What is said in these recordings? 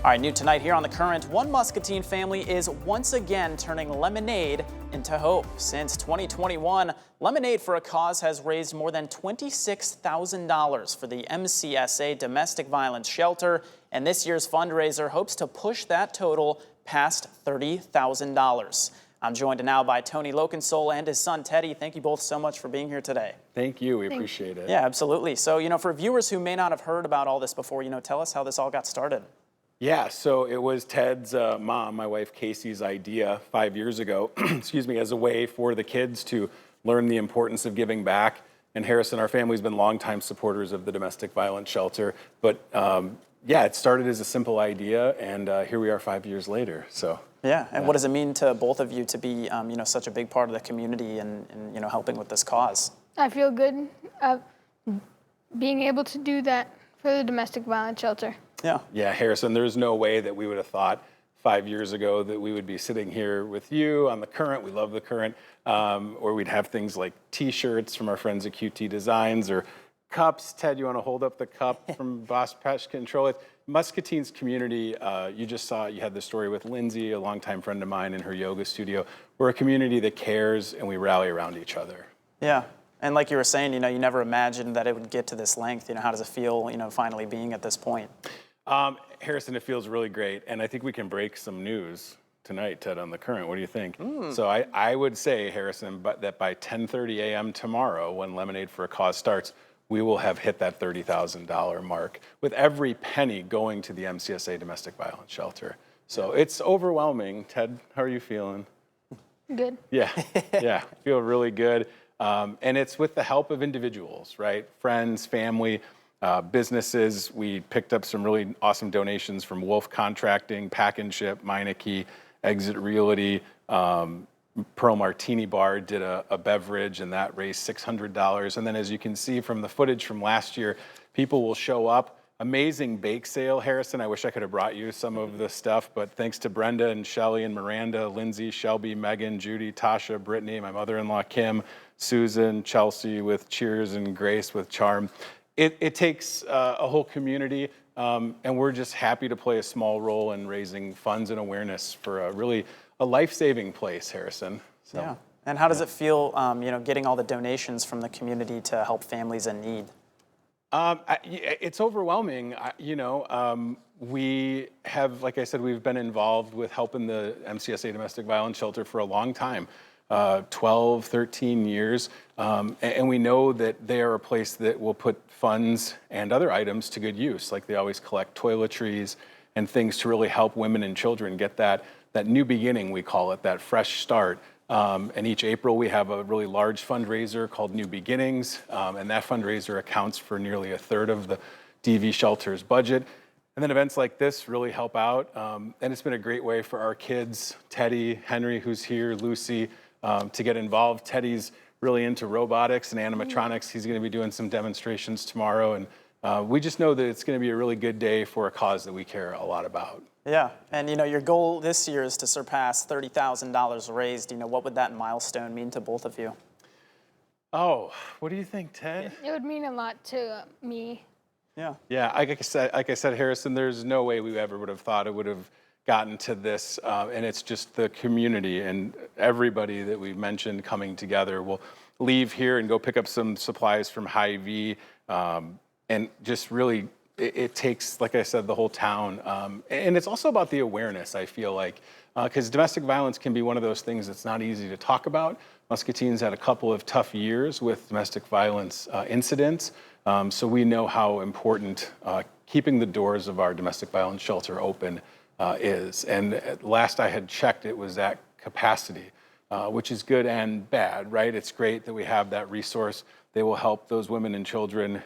All right, new tonight here on The Current, one Muscatine family is once again turning lemonade into hope. Since 2021, Lemonade for a Cause has raised more than $26,000 for the MCSA Domestic Violence Shelter, and this year's fundraiser hopes to push that total past $30,000. I'm joined now by Tony Lokensole and his son Teddy. Thank you both so much for being here today. Thank you. We appreciate it. Yeah, absolutely. So, for viewers who may not have heard about all this before, tell us how this all got started. Yeah, so it was Ted's mom, my wife Casey's idea 5 years ago, excuse me, as a way for the kids to learn the importance of giving back. And Harrison, our family's been longtime supporters of the Domestic Violence Shelter. But yeah, it started as a simple idea, and here we are 5 years later. So. Yeah, and what does it mean to both of you to be, such a big part of the community and helping with this cause? I feel good being able to do that for the Domestic Violence Shelter. Yeah. Yeah, Harrison, there's no way that we would have thought 5 years ago that we would be sitting here with you on The Current. We love The Current. Or we'd have things like T-shirts from our friends at QT Designs or cups. Ted, you want to hold up the cup from Boss Pest Control? Muscatine's community, you just saw, you had the story with Lindsay, a longtime friend of mine in her yoga studio. We're a community that cares and we rally around each other. Yeah. And like you were saying, you never imagined that it would get to this length. How does it feel, finally being at this point? Harrison, it feels really great. And I think we can break some news tonight, Ted, on The Current. What do you think? So I would say, Harrison, that by 10:30 a.m. tomorrow, when Lemonade for a Cause starts, we will have hit that $30,000 mark, with every penny going to the MCSA Domestic Violence Shelter. So it's overwhelming. Ted, how are you feeling? Good. Yeah, yeah, feel really good. And it's with the help of individuals, right? Friends, family, businesses. We picked up some really awesome donations from Wolf Contracting, Pack and Ship, Meineke, Exit Realty, Pearl Martini Bar did a beverage, and that raised $600. And then as you can see from the footage from last year, people will show up. Amazing bake sale, Harrison. I wish I could have brought you some of the stuff, but thanks to Brenda and Shelly and Miranda, Lindsay, Shelby, Megan, Judy, Tasha, Brittany, my mother-in-law, Kim, Susan, Chelsea with Cheers, and Grace with Charm. It takes a whole community, and we're just happy to play a small role in raising funds and awareness for a life-saving place, Harrison. So, yeah. And how does it feel, getting all the donations from the community to help families in need? It's overwhelming. We have, like I said, we've been involved with helping the MCSA Domestic Violence Shelter for a long time, 12, 13 years. And we know that they are a place that will put funds and other items to good use. Like they always collect toiletries and things to really help women and children get that new beginning, we call it, that fresh start. And each April we have a really large fundraiser called New Beginnings, and that fundraiser accounts for nearly a third of the DV shelter's budget. And then events like this really help out, and it's been a great way for our kids, Teddy, Henry, who's here, Lucy, to get involved. Teddy's really into robotics and animatronics. He's going to be doing some demonstrations tomorrow, and we just know that it's going to be a really good day for a cause that we care a lot about. Yeah, and your goal this year is to surpass $30,000 raised. What would that milestone mean to both of you? Oh, what do you think, Ted? It would mean a lot to me. Yeah. Yeah, like I said, Harrison, there's no way we ever would have thought it would have gotten to this, and it's just the community and everybody that we mentioned coming together. We'll leave here and go pick up some supplies from Hy-Vee, and just really, it takes, like I said, the whole town. And it's also about the awareness, I feel like, because domestic violence can be one of those things that's not easy to talk about. Muscatine's had a couple of tough years with domestic violence incidents, so we know how important keeping the doors of our domestic violence shelter open is. And at last I had checked, it was at capacity, which is good and bad, right? It's great that we have that resource. They will help those women and children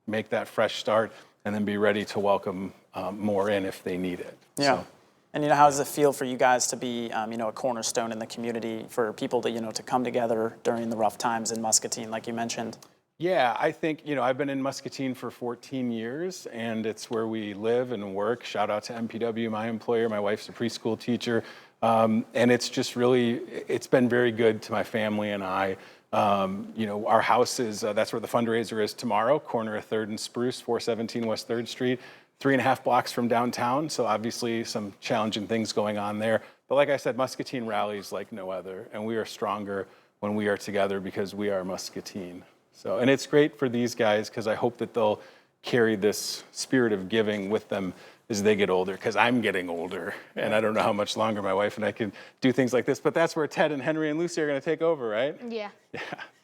make that fresh start and then be ready to welcome more in if they need it. Yeah. So. And how does it feel for you guys to be a cornerstone in the community, for people to to come together during the rough times in Muscatine, like you mentioned? Yeah, I think, I've been in Muscatine for 14 years, and it's where we live and work. Shout out to MPW, my employer. My wife's a preschool teacher. And it's just really, it's been very good to my family and I. Our house is, that's where the fundraiser is tomorrow, corner of 3rd and Spruce, 417 West 3rd Street. 3.5 blocks from downtown, so obviously some challenging things going on there. But like I said, Muscatine rallies like no other, and we are stronger when we are together because we are Muscatine. So, and it's great for these guys because I hope that they'll carry this spirit of giving with them as they get older, because I'm getting older, and I don't know how much longer my wife and I can do things like this, but that's where Ted and Henry and Lucy are gonna take over, right? Yeah. Yeah,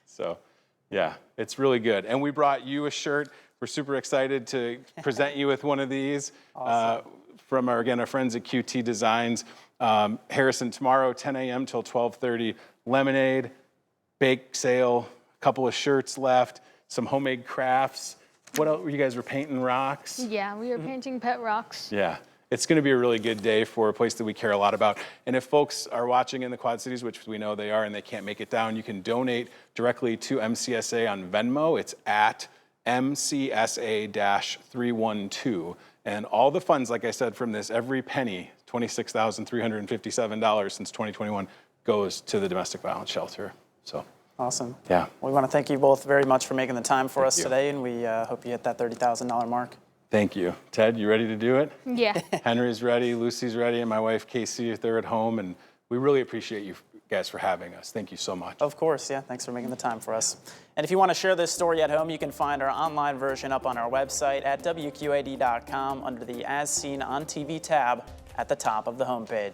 so, yeah, it's really good. And we brought you a shirt. We're super excited to present you with one of these from our friends at QT Designs. Harrison, tomorrow, 10 a.m. till 12:30, lemonade, bake sale, a couple of shirts left, some homemade crafts. What else? You guys were painting rocks? Yeah, we were painting pet rocks. Yeah, it's going to be a really good day for a place that we care a lot about. And if folks are watching in the Quad Cities, which we know they are, and they can't make it down, you can donate directly to MCSA on Venmo. It's at MCSA-312. And all the funds, like I said, from this, every penny, $26,357 since 2021, goes to the domestic violence shelter. So. Awesome. Yeah. We want to thank you both very much for making the time for us you. today, and we hope you hit that $30,000 mark. Thank you. Ted, you ready to do it? Yeah. Henry's ready, Lucy's ready, and my wife Casey, if they're at home, and we really appreciate you guys for having us. Thank you so much. Of course, yeah. Thanks for making the time for us. And if you want to share this story at home, you can find our online version up on our website at WQAD.com under the As Seen on TV tab at the top of the homepage.